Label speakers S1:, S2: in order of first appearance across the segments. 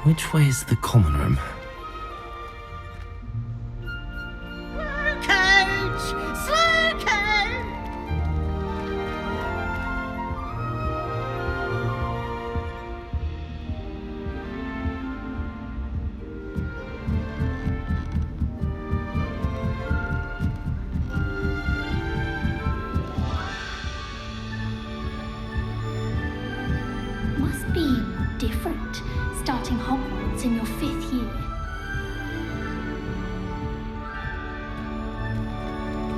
S1: Which way is the common room?
S2: Must be different, starting Hogwarts in your 5th year.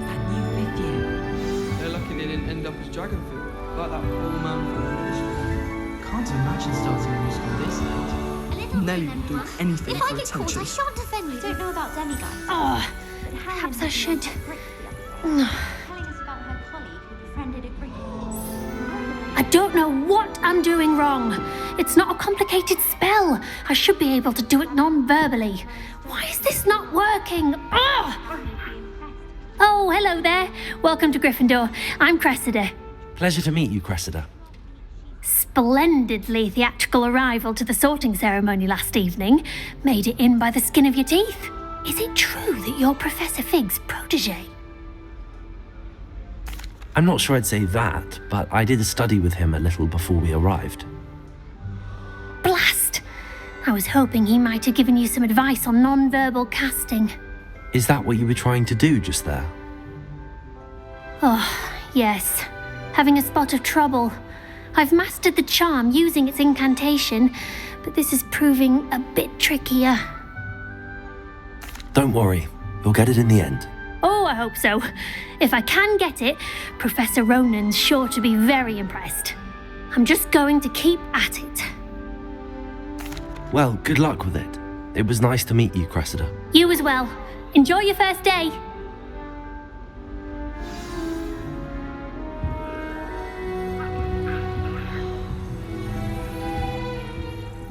S3: That new 5th year.
S4: They're lucky they didn't end up as dragon food, like that poor man from the
S5: Can't imagine starting a new school this late.
S4: Nelly will do anything
S6: If
S4: for
S6: I get caught,
S4: attention.
S6: I shan't defend you. Don't know about demigods.
S2: Oh, perhaps I should.
S6: Telling us about her colleague who befriended a Greek.
S2: I don't know what I'm doing wrong. It's not a complicated spell. I should be able to do it non-verbally. Why is this not working? Oh, hello there. Welcome to Gryffindor. I'm Cressida.
S1: Pleasure to meet you, Cressida.
S2: Splendidly theatrical arrival to the sorting ceremony last evening. Made it in by the skin of your teeth. Is it true that you're Professor Fig's protege?
S1: I'm not sure I'd say that, but I did study with him a little before we arrived.
S2: Blast! I was hoping he might have given you some advice on non-verbal casting.
S1: Is that what you were trying to do just there?
S2: Oh, yes. Having a spot of trouble. I've mastered the charm using its incantation, but this is proving a bit trickier.
S1: Don't worry, you'll get it in the end.
S2: Oh, I hope so. If I can get it, Professor Ronan's sure to be very impressed. I'm just going to keep at it.
S1: Well, good luck with it. It was nice to meet you, Cressida.
S2: You as well. Enjoy your first day.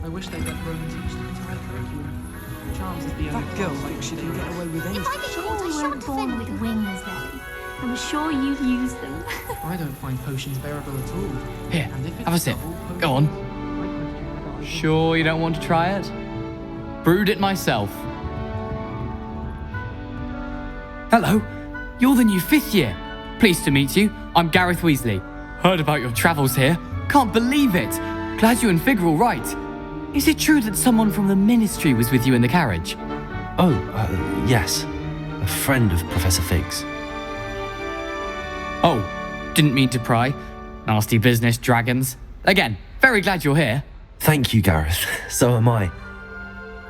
S5: I wish they'd let Roman teach the entire curriculum. Charms is the only
S4: That girl
S5: class
S4: thinks she
S5: they
S4: can get away with
S6: If
S4: anything.
S6: I get caught, I
S2: You
S6: shan't
S2: weren't born
S6: defend
S2: with
S6: you.
S2: wings, Nelly. I'm sure you'd use them.
S5: I don't find potions bearable at all.
S3: Here,
S5: And if it's
S3: have a sip.
S5: double potion,
S3: Go on.
S5: I question whether I should-
S3: Sure you don't want to try it? Brewed it myself. Hello, you're the new 5th year. Pleased to meet you. I'm Gareth Weasley. Heard about your travels here. Can't believe it. Glad you and Fig are all right. Is it true that someone from the Ministry was with you in the carriage?
S1: Oh, yes. A friend of Professor Fig's.
S3: Oh, didn't mean to pry. Nasty business, dragons. Again, very glad you're here.
S1: Thank you, Gareth. So am I.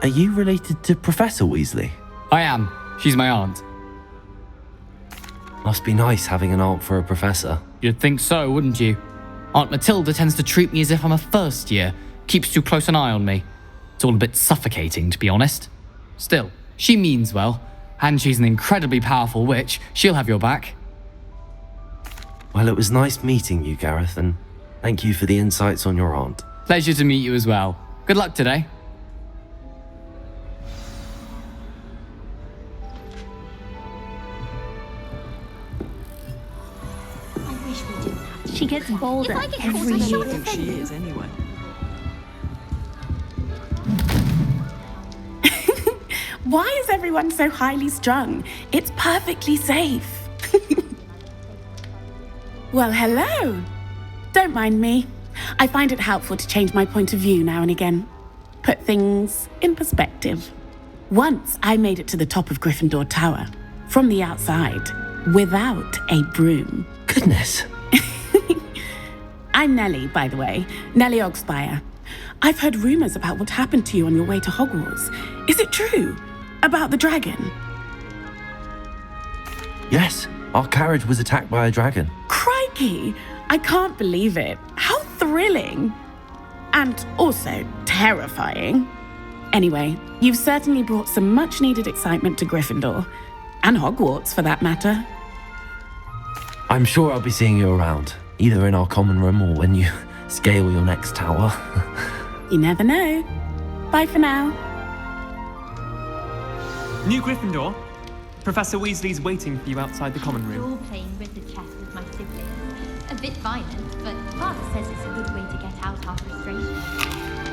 S1: Are you related to Professor Weasley?
S3: I am. She's my aunt.
S1: Must be nice having an aunt for a professor.
S3: You'd think so, wouldn't you? Aunt Matilda tends to treat me as if I'm a first year. Keeps too close an eye on me. It's all a bit suffocating, to be honest. Still, she means well. And she's an incredibly powerful witch. She'll have your back.
S1: Well, it was nice meeting you, Gareth, and thank you for the insights on your aunt.
S3: Pleasure to meet you as well. Good luck today.
S6: I wish we didn't have to.
S2: She gets bolder
S6: If I get
S2: every
S6: caught, I
S4: I
S6: shan't
S2: year.
S4: think
S6: defend
S4: she
S6: you.
S4: is anyway.
S7: Why is everyone so highly strung? It's perfectly safe. Well, hello. Don't mind me. I find it helpful to change my point of view now and again. Put things in perspective. Once I made it to the top of Gryffindor Tower, from the outside, without a broom.
S1: Goodness.
S7: I'm Nellie, by the way. Nellie Ogspire. I've heard rumors about what happened to you on your way to Hogwarts. Is it true? About the dragon?
S1: Yes, our carriage was attacked by a dragon.
S7: Crikey! I can't believe it. How thrilling! And also terrifying. Anyway, you've certainly brought some much-needed excitement to Gryffindor. And Hogwarts, for that matter.
S1: I'm sure I'll be seeing you around, either in our common room or when you scale your next tower.
S7: You never know. Bye for now.
S5: New Gryffindor. Professor Weasley's waiting for you outside the common room.
S6: You're playing riddle chess with my siblings. A bit violent, but Father says it's a good way to get out our frustration.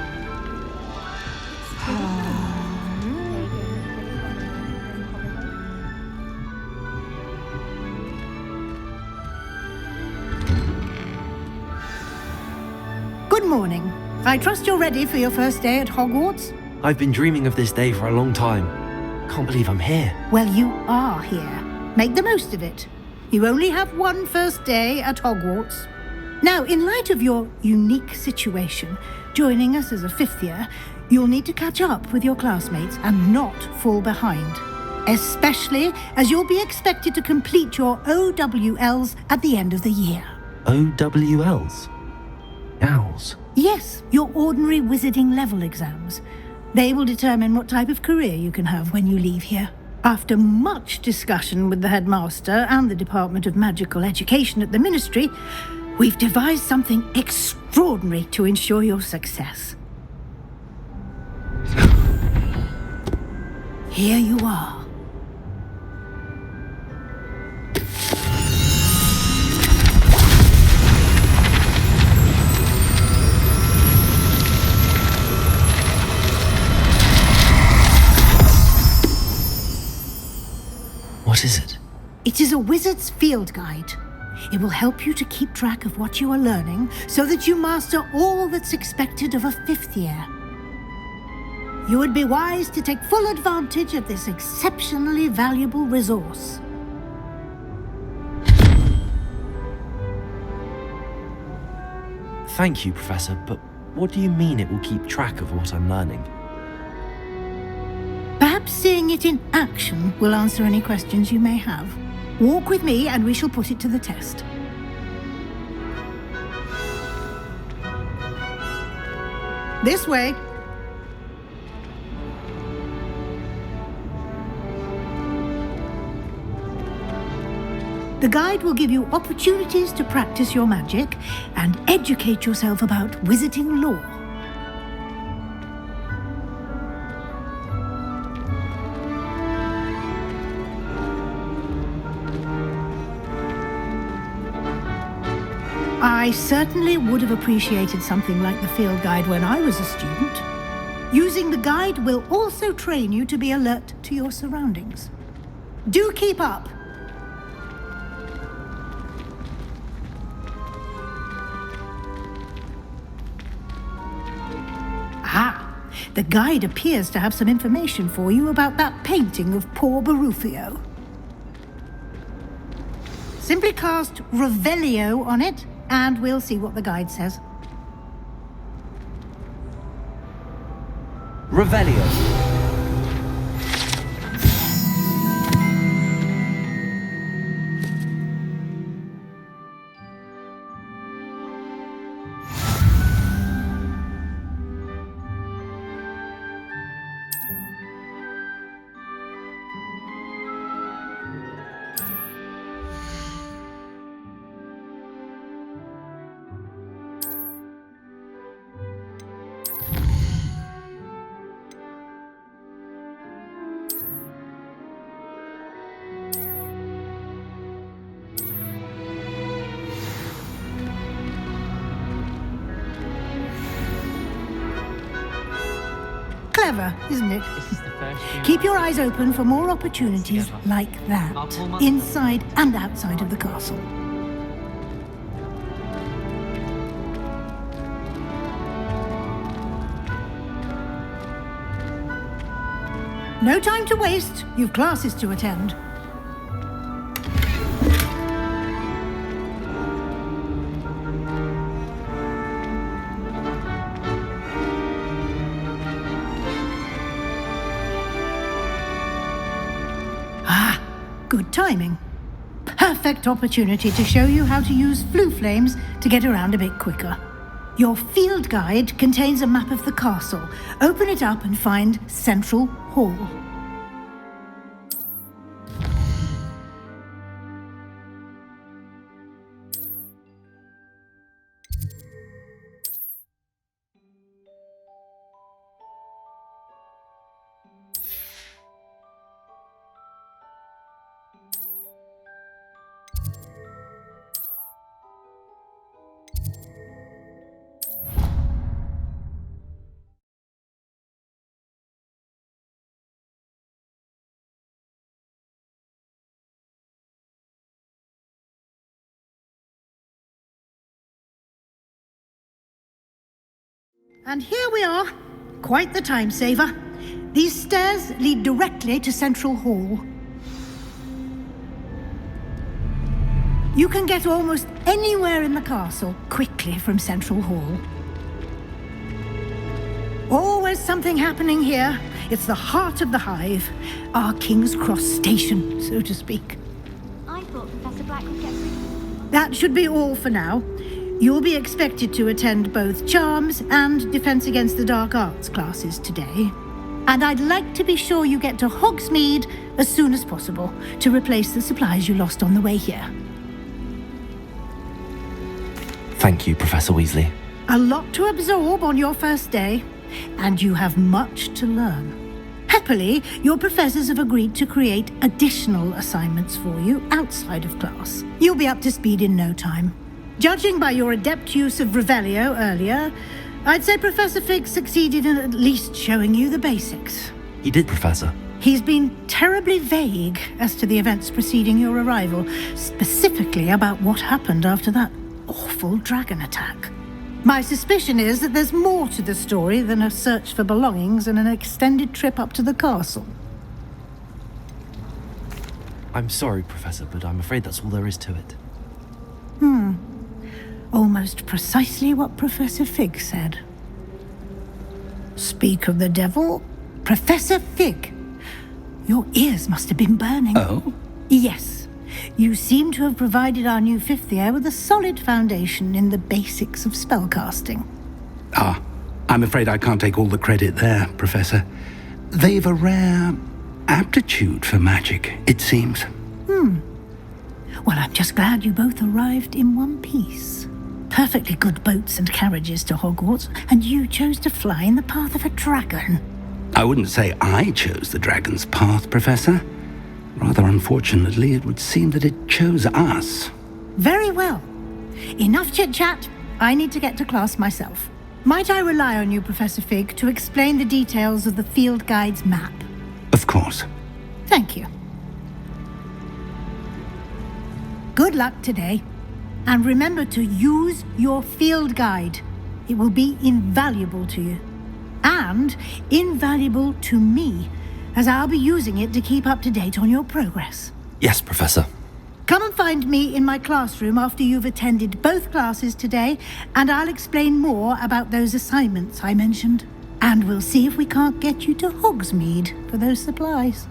S8: Good morning. I trust you're ready for your first day at Hogwarts?
S1: I've been dreaming of this day for a long time. Can't believe I'm here.
S8: Well, you are here. Make the most of it. You only have one first day at Hogwarts. Now, in light of your unique situation, joining us as a fifth year, you'll need to catch up with your classmates and not fall behind. Especially as you'll be expected to complete your OWLs at the end of the year.
S1: OWLs? Owls?
S8: Yes, your ordinary wizarding level exams. They will determine what type of career you can have when you leave here. After much discussion with the headmaster and the Department of Magical Education at the Ministry, we've devised something extraordinary to ensure your success. Here you are.
S1: What is it?
S8: It is a wizard's field guide. It will help you to keep track of what you are learning so that you master all that's expected of a fifth year. You would be wise to take full advantage of this exceptionally valuable resource.
S1: Thank you, Professor, but what do you mean it will keep track of what I'm learning?
S8: Perhaps seeing it in action will answer any questions you may have. Walk with me and we shall put it to the test. This way. The guide will give you opportunities to practice your magic and educate yourself about wizarding lore. I certainly would have appreciated something like the field guide when I was a student. Using the guide will also train you to be alert to your surroundings. Do keep up! Ah, the guide appears to have some information for you about that painting of poor Barufio. Simply cast Revelio on it, and we'll see what the guide says.
S1: Revelio.
S8: Clever, isn't it?
S3: This is the first year.
S8: Keep your eyes open for more opportunities
S3: Together.
S8: like
S3: I'll
S8: that,
S3: pull my-
S8: inside and outside of the castle. No time to waste. You've classes to attend. Ah, good timing. Perfect opportunity to show you how to use flue flames to get around a bit quicker. Your field guide contains a map of the castle. Open it up and find Central Hall. And here we are. Quite the time saver. These stairs lead directly to Central Hall. You can get almost anywhere in the castle quickly from Central Hall. Always something happening here. It's the heart of the hive. Our King's Cross station, so to speak.
S6: I thought Professor Black would get free.
S8: That should be all for now. You'll be expected to attend both Charms and Defense Against the Dark Arts classes today. And I'd like to be sure you get to Hogsmeade as soon as possible to replace the supplies you lost on the way here.
S1: Thank you, Professor Weasley.
S8: A lot to absorb on your first day, and you have much to learn. Happily, your professors have agreed to create additional assignments for you outside of class. You'll be up to speed in no time. Judging by your adept use of Revelio earlier, I'd say Professor Fig succeeded in at least showing you the basics.
S1: He did, Professor.
S8: He's been terribly vague as to the events preceding your arrival, specifically about what happened after that awful dragon attack. My suspicion is that there's more to the story than a search for belongings and an extended trip up to the castle.
S1: I'm sorry, Professor, but I'm afraid that's all there is to it.
S8: Almost precisely what Professor Fig said. Speak of the devil, Professor Fig. Your ears must have been burning.
S9: Oh?
S8: Yes. You seem to have provided our new fifth year with a solid foundation in the basics of spellcasting.
S9: I'm afraid I can't take all the credit there, Professor. They've a rare aptitude for magic, it seems.
S8: Well, I'm just glad you both arrived in one piece. Perfectly good boats and carriages to Hogwarts, and you chose to fly in the path of a dragon.
S9: I wouldn't say I chose the dragon's path, Professor. Rather unfortunately, it would seem that it chose us.
S8: Very well. Enough chit-chat. I need to get to class myself. Might I rely on you, Professor Fig, to explain the details of the field guide's map?
S9: Of course.
S8: Thank you. Good luck today. And remember to use your field guide. It will be invaluable to you. And invaluable to me, as I'll be using it to keep up to date on your progress.
S1: Yes, Professor.
S8: Come and find me in my classroom after you've attended both classes today, and I'll explain more about those assignments I mentioned. And we'll see if we can't get you to Hogsmeade for those supplies.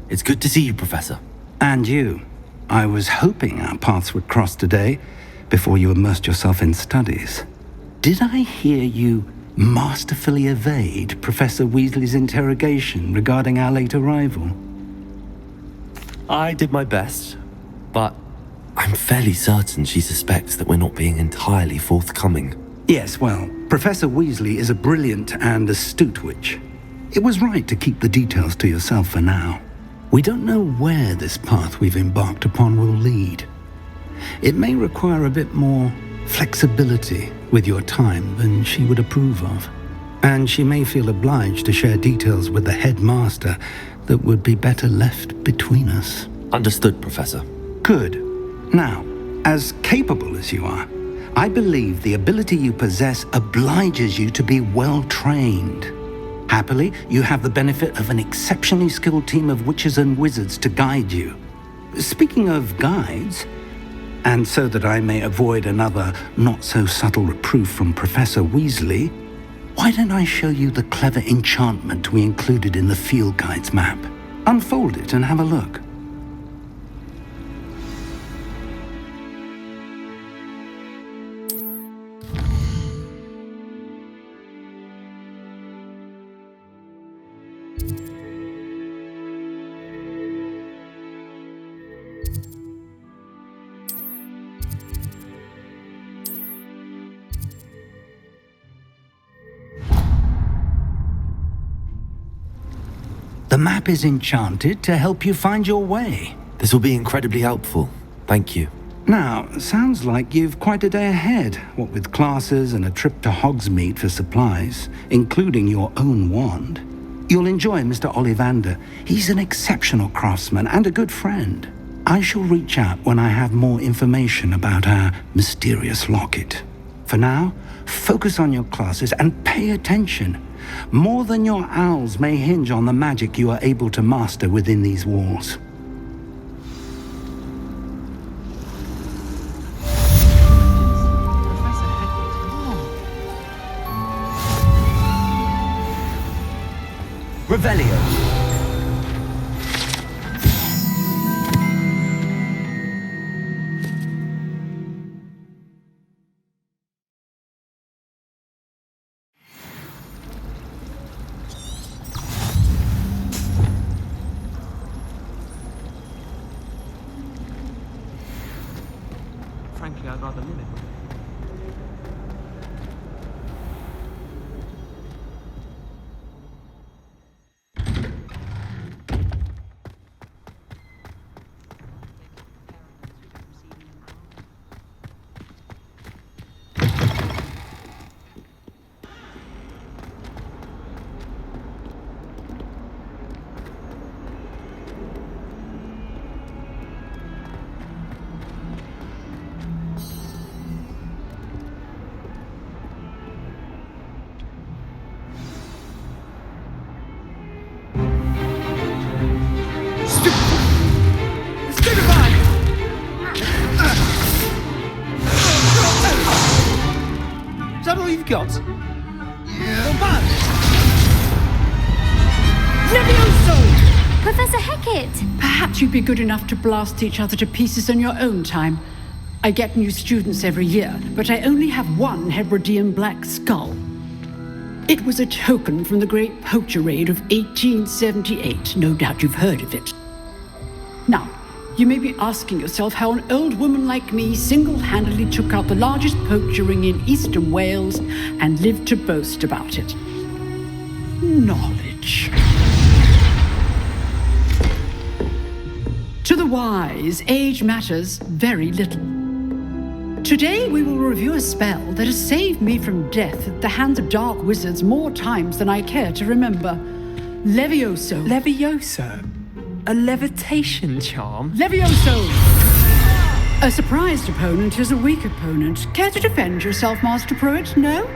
S1: It's good to see you, Professor.
S9: And you. I was hoping our paths would cross today before you immersed yourself in studies. Did I hear you masterfully evade Professor Weasley's interrogation regarding our late arrival?
S1: I did my best, but I'm fairly certain she suspects that we're not being entirely forthcoming.
S9: Yes, well, Professor Weasley is a brilliant and astute witch. It was right to keep the details to yourself for now. We don't know where this path we've embarked upon will lead. It may require a bit more flexibility with your time than she would approve of. And she may feel obliged to share details with the headmaster that would be better left between us.
S1: Understood, Professor.
S9: Good. Now, as capable as you are, I believe the ability you possess obliges you to be well trained. Happily, you have the benefit of an exceptionally skilled team of witches and wizards to guide you. Speaking of guides, and so that I may avoid another not-so-subtle reproof from Professor Weasley, why don't I show you the clever enchantment we included in the field guide's map? Unfold it and have a look. The map is enchanted to help you find your way.
S1: This will be incredibly helpful. Thank you.
S9: Now, sounds like you've quite a day ahead, what with classes and a trip to Hogsmeade for supplies, including your own wand. You'll enjoy Mr. Ollivander. He's an exceptional craftsman and a good friend. I shall reach out when I have more information about our mysterious locket. For now, focus on your classes and pay attention. More than your owls may hinge on the magic you are able to master within these walls.
S1: Revelio.
S5: Frankly, I'd rather live it. Is that all you've got? Yeah.
S8: Levioso!
S2: Professor Hecat!
S10: Perhaps you'd be good enough to blast each other to pieces on your own time. I get new students every year, but I only have one Hebridean black skull. It was a token from the Great Poacher Raid of 1878. No doubt you've heard of it. Now, you may be asking yourself how an old woman like me single-handedly took out the largest poacher ring in eastern Wales and lived to boast about it. Knowledge. To the wise, age matters very little. Today we will review a spell that has saved me from death at the hands of dark wizards more times than I care to remember. Levioso.
S11: Leviosa? A levitation charm?
S10: Levioso! A surprised opponent is a weak opponent. Care to defend yourself, Master Pruitt? No?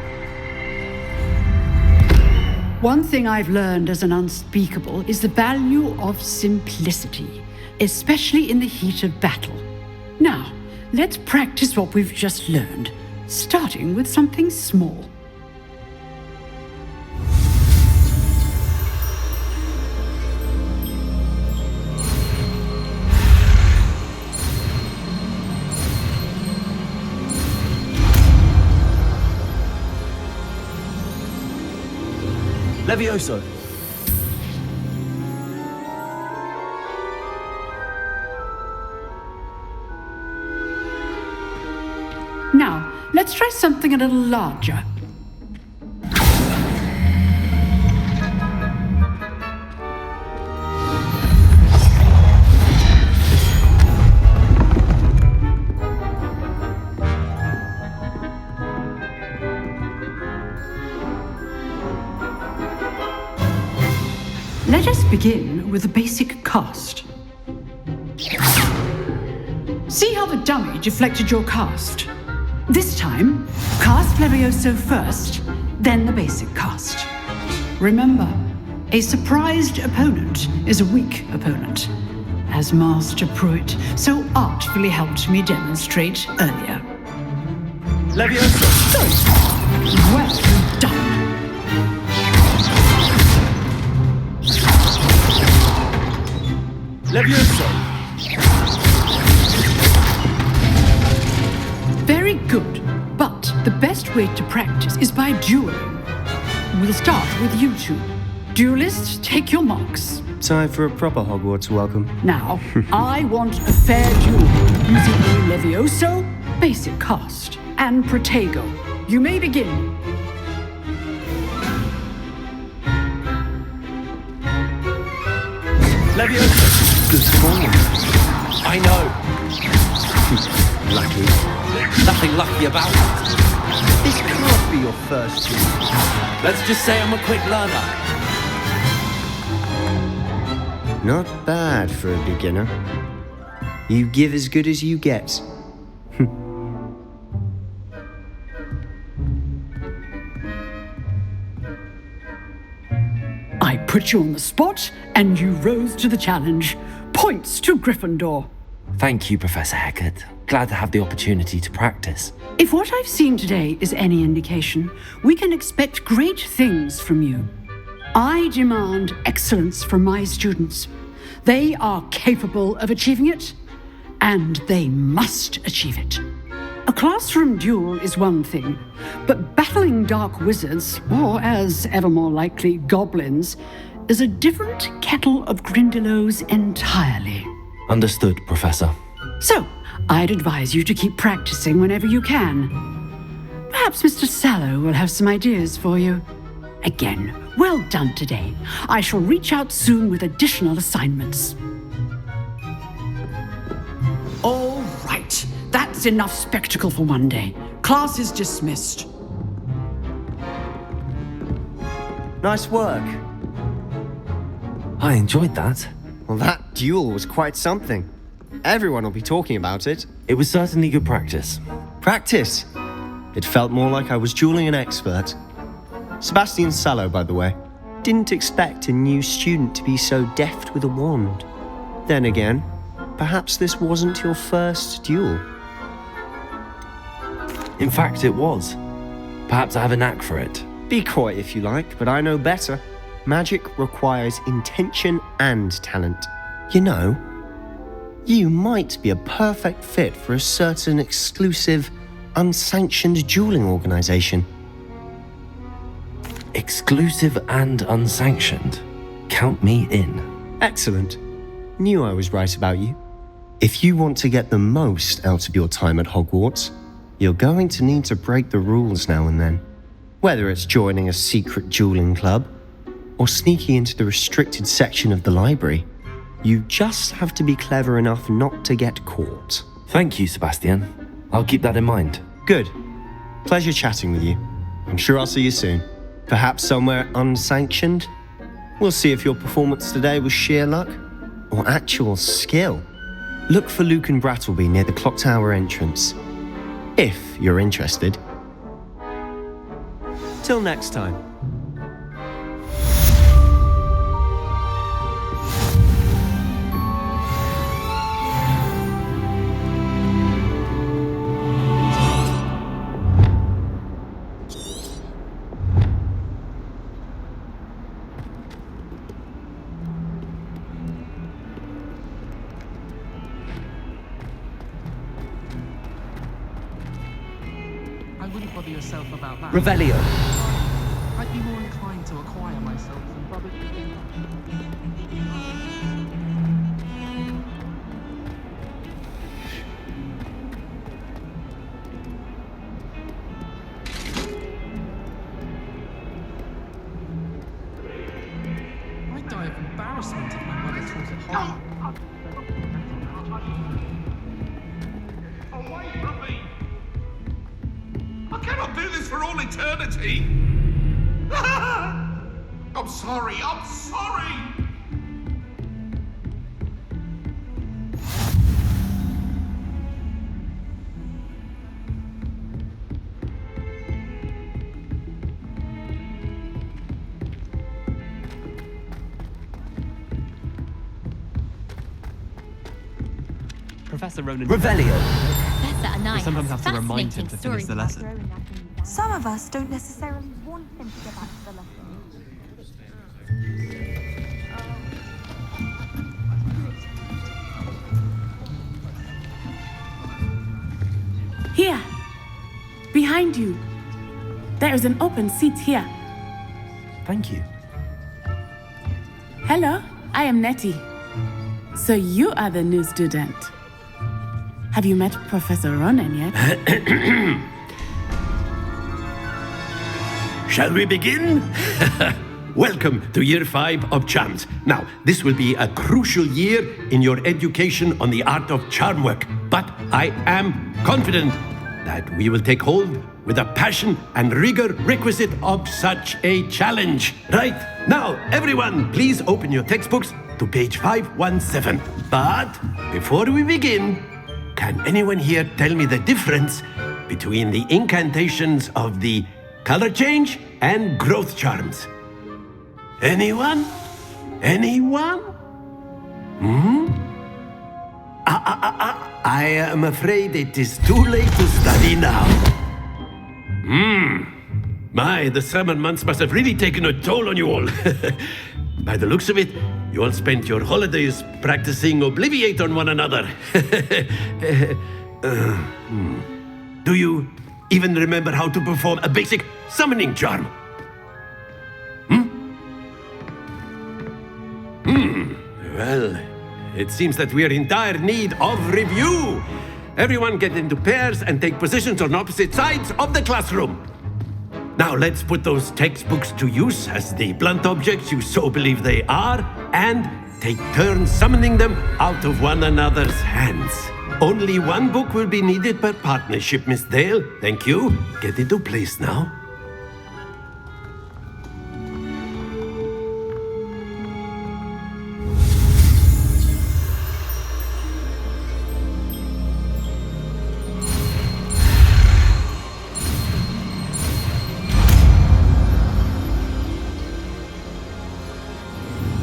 S10: One thing I've learned as an unspeakable is the value of simplicity, especially in the heat of battle. Now, let's practice what we've just learned, starting with something small.
S1: Levioso.
S10: Now, let's try something a little larger. Let us begin with a basic cast. See how the dummy deflected your cast? This time, cast Levioso first, then the basic cast. Remember, a surprised opponent is a weak opponent, as Master Pruitt so artfully helped me demonstrate earlier.
S1: Leviosa!
S10: Well done!
S1: Leviosa!
S10: Very good, but the best way to practice is by dueling. We'll start with you two. Duelists, take your marks.
S11: Time for a proper Hogwarts welcome.
S10: Now, I want a fair duel using a Levioso, basic cast, and Protego. You may begin.
S1: Leviosa!
S11: Good form.
S1: I know.
S11: Lucky.
S1: Nothing lucky about it.
S11: This can't be your first duel.
S1: Let's just say I'm a quick learner.
S11: Not bad for a beginner. You give as good as you get.
S10: I put you on the spot, and you rose to the challenge. Points to Gryffindor.
S1: Thank you, Professor Hecat. Glad to have the opportunity to practice.
S10: If what I've seen today is any indication, we can expect great things from you. I demand excellence from my students. They are capable of achieving it, and they must achieve it. A classroom duel is one thing, but battling dark wizards, or as ever more likely, goblins, is a different kettle of Grindylows entirely.
S1: Understood, Professor.
S10: So, I'd advise you to keep practicing whenever you can. Perhaps Mr. Sallow will have some ideas for you. Again, well done today. I shall reach out soon with additional assignments. All right, that's enough spectacle for one day. Class is dismissed.
S11: Nice work.
S1: I enjoyed that.
S11: Well, that duel was quite something. Everyone will be talking about it.
S1: It was certainly good practice.
S11: Practice? It felt more like I was dueling an expert. Sebastian Sallow, by the way. Didn't expect a new student to be so deft with a wand. Then again, perhaps this wasn't your first duel.
S1: In fact, it was. Perhaps I have a knack for it.
S11: Be coy if you like, but I know better. Magic requires intention and talent. You know, you might be a perfect fit for a certain exclusive, unsanctioned dueling organization.
S1: Exclusive and unsanctioned. Count me in.
S11: Excellent. Knew I was right about you. If you want to get the most out of your time at Hogwarts, you're going to need to break the rules now and then. Whether it's joining a secret dueling club, or sneaking into the restricted section of the library, you just have to be clever enough not to get caught.
S1: Thank you, Sebastian. I'll keep that in mind.
S11: Good. Pleasure chatting with you. I'm sure I'll see you soon. Perhaps somewhere unsanctioned? We'll see if your performance today was sheer luck or actual skill. Look for Luke and Brattleby near the clock tower entrance, if you're interested. Till next time.
S5: I wouldn't bother yourself about that.
S1: Revelio.
S5: I'd be more inclined to acquire myself than bother. I'd die of embarrassment if my mother taught at home.
S12: Away from me! I cannot do this for all eternity! I'm sorry, I'm sorry!
S5: Professor Ronan.
S1: Revelio.
S6: Professor Anaya
S5: We sometimes have to remind him to finish
S6: fascinating
S5: the lesson.
S6: stories.
S13: Some of us don't necessarily want him to get back to the lesson.
S7: Here, behind you. There is an open seat here.
S1: Thank you.
S7: Hello, I am Nettie. So you are the new student. Have you met Professor Ronan yet?
S1: Shall we begin?
S14: welcome to year 5 of charms. Now, this will be a crucial year in your education on the art of charm work, but I am confident that we will take hold with the passion and rigor requisite of such a challenge. Right, now, everyone, please open your textbooks to page 517. But before we begin, can anyone here tell me the difference between the incantations of the color change and growth charms? Anyone? Anyone? I am afraid it is too late to study now. My, the summer months must have really taken a toll on you all. By the looks of it, you all spent your holidays practicing Obliviate on one another. Do you even remember how to perform a basic summoning charm? Well, it seems that we are in dire need of review. Everyone get into pairs and take positions on opposite sides of the classroom. Now let's put those textbooks to use as the blunt objects you so believe they are, and take turns summoning them out of one another's hands. Only one book will be needed per partnership, Miss Dale. Thank you. Get into place now.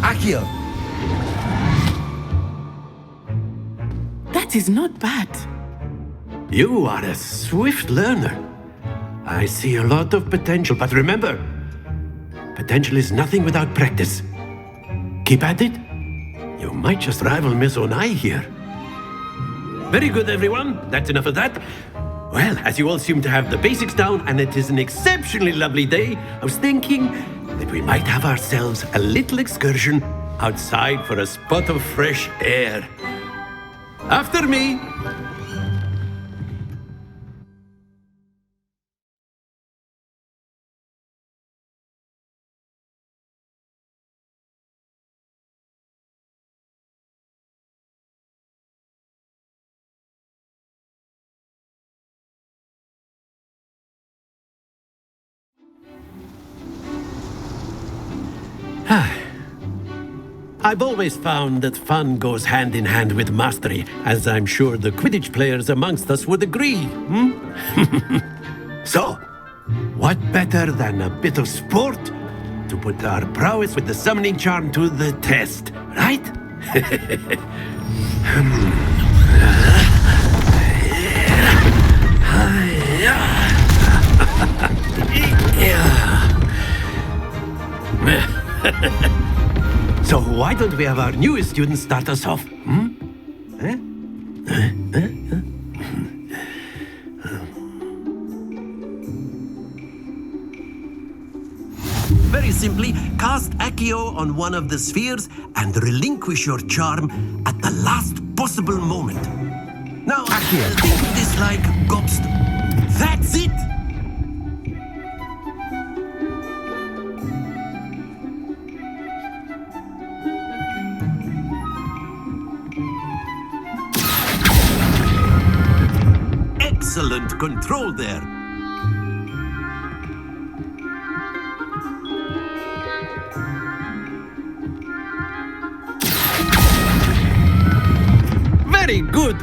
S7: Accio. That is not bad.
S14: You are a swift learner. I see a lot of potential, but remember, potential is nothing without practice. Keep at it. You might just rival Miss Onai here. Very good, everyone. That's enough of that. Well, as you all seem to have the basics down, and it is an exceptionally lovely day, I was thinking that we might have ourselves a little excursion outside for a spot of fresh air. After me. I've always found that fun goes hand in hand with mastery, as I'm sure the Quidditch players amongst us would agree. So, what better than a bit of sport to put our prowess with the summoning charm to the test, right? So why don't we have our newest student start us off? Very simply, cast Accio on one of the spheres and relinquish your charm at the last possible moment. Now, think of this like gobstone. That's it! Excellent control there. Very good.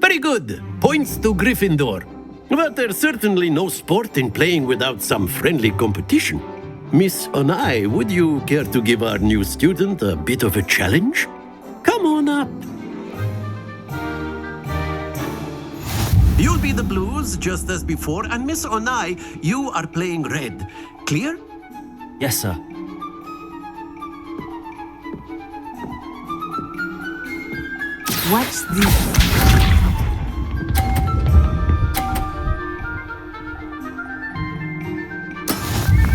S14: Very good. Points to Gryffindor. But there's certainly no sport in playing without some friendly competition. Miss Onai, would you care to give our new student a bit of a challenge? Come on up. You'll be the blues, just as before, and Miss Onai, you are playing red. Clear?
S1: Yes, sir.
S7: What's this?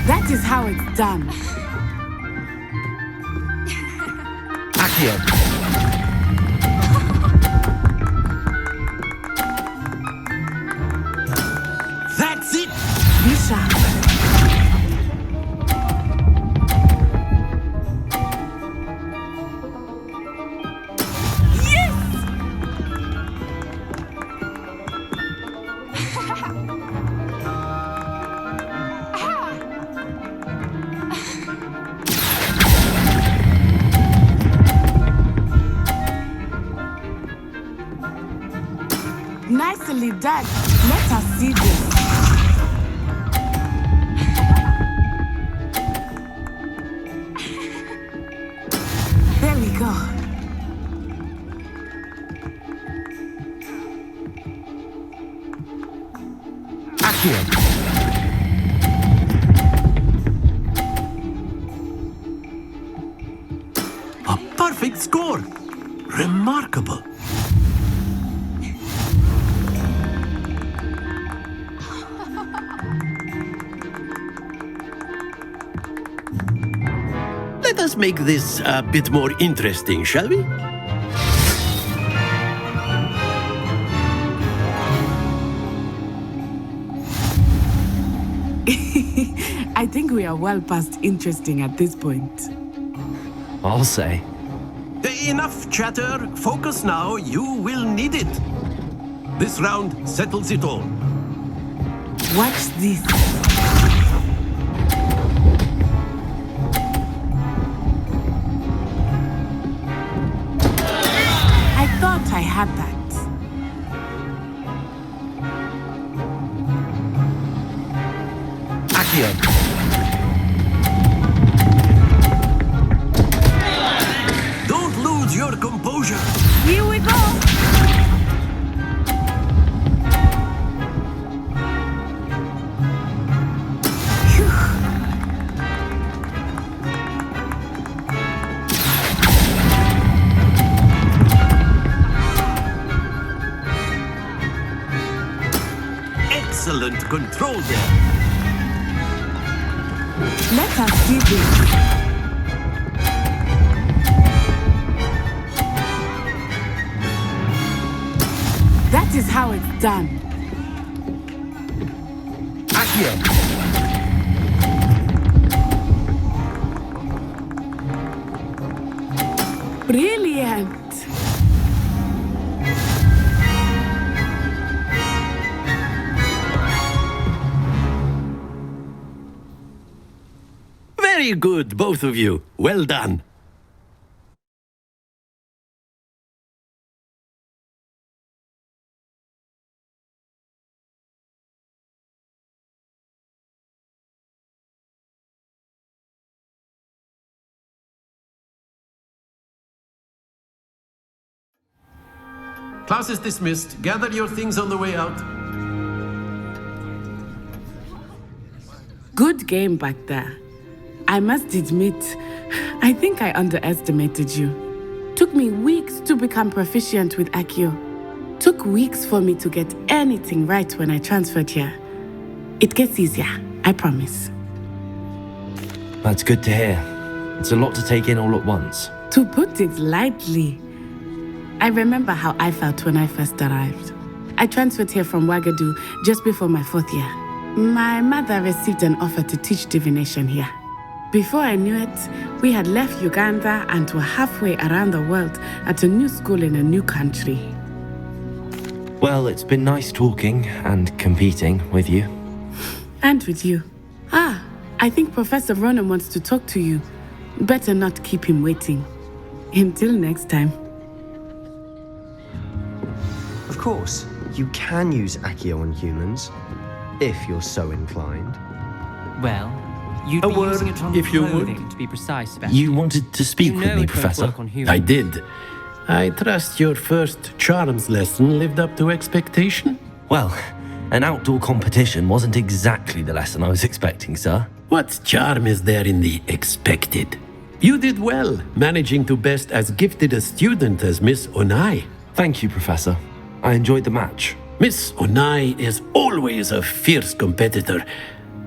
S7: That is how it's done.
S1: Accio.
S15: Nicely done. Let us see this. There we go.
S1: Accio.
S14: A perfect score! Remarkable! Let us make this a bit more interesting, shall we?
S15: I think we are well past interesting at this point.
S1: I'll say.
S14: Enough chatter. Focus now. You will need it. This round settles it all.
S15: Watch this. I thought I had that.
S1: Accio.
S14: Don't lose your composure.
S15: Here we go.
S14: Excellent control there.
S15: Let us see this. That is how it's done.
S1: Accio.
S15: Brilliant.
S14: Very good, both of you. Well done. Class is dismissed. Gather your things on the way out.
S15: Good game back there. I must admit, I think I underestimated you. Took me weeks to become proficient with Accio. Took weeks for me to get anything right when I transferred here. It gets easier, I promise.
S1: That's good to hear. It's a lot to take in all at once.
S15: To put it lightly, I remember how I felt when I first arrived. I transferred here from Ouagadougou just before my 4th year. My mother received an offer to teach divination here. Before I knew it, we had left Uganda and were halfway around the world at a new school in a new country.
S1: Well, it's been nice talking and competing with you.
S15: And with you. Ah, I think Professor Ronan wants to talk to you. Better not keep him waiting. Until next time.
S11: Of course, you can use Accio on humans, if you're so inclined.
S3: Well, you'd
S14: A
S3: be
S14: word,
S3: using it on
S14: if you would.
S3: clothing, to be precise, Sebastian.
S1: You wanted to speak
S3: You
S1: with
S3: know
S1: me,
S3: it won't
S1: Professor?
S3: work on humans.
S14: I did. I trust your first charms lesson lived up to expectation?
S1: Well, an outdoor competition wasn't exactly the lesson I was expecting, sir.
S14: What charm is there in the expected? You did well, managing to best as gifted a student as Miss Onai.
S1: Thank you, Professor. I enjoyed the match.
S14: Miss Onai is always a fierce competitor,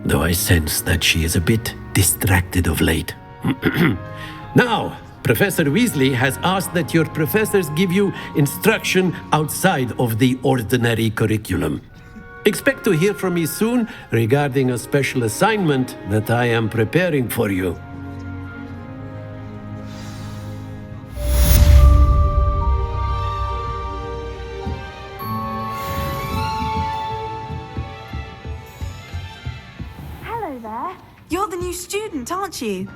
S14: though I sense that she is a bit distracted of late. Now, Professor Weasley has asked that your professors give you instruction outside of the ordinary curriculum. Expect to hear from me soon regarding a special assignment that I am preparing for you.
S13: Hello there. You're the new student, aren't you?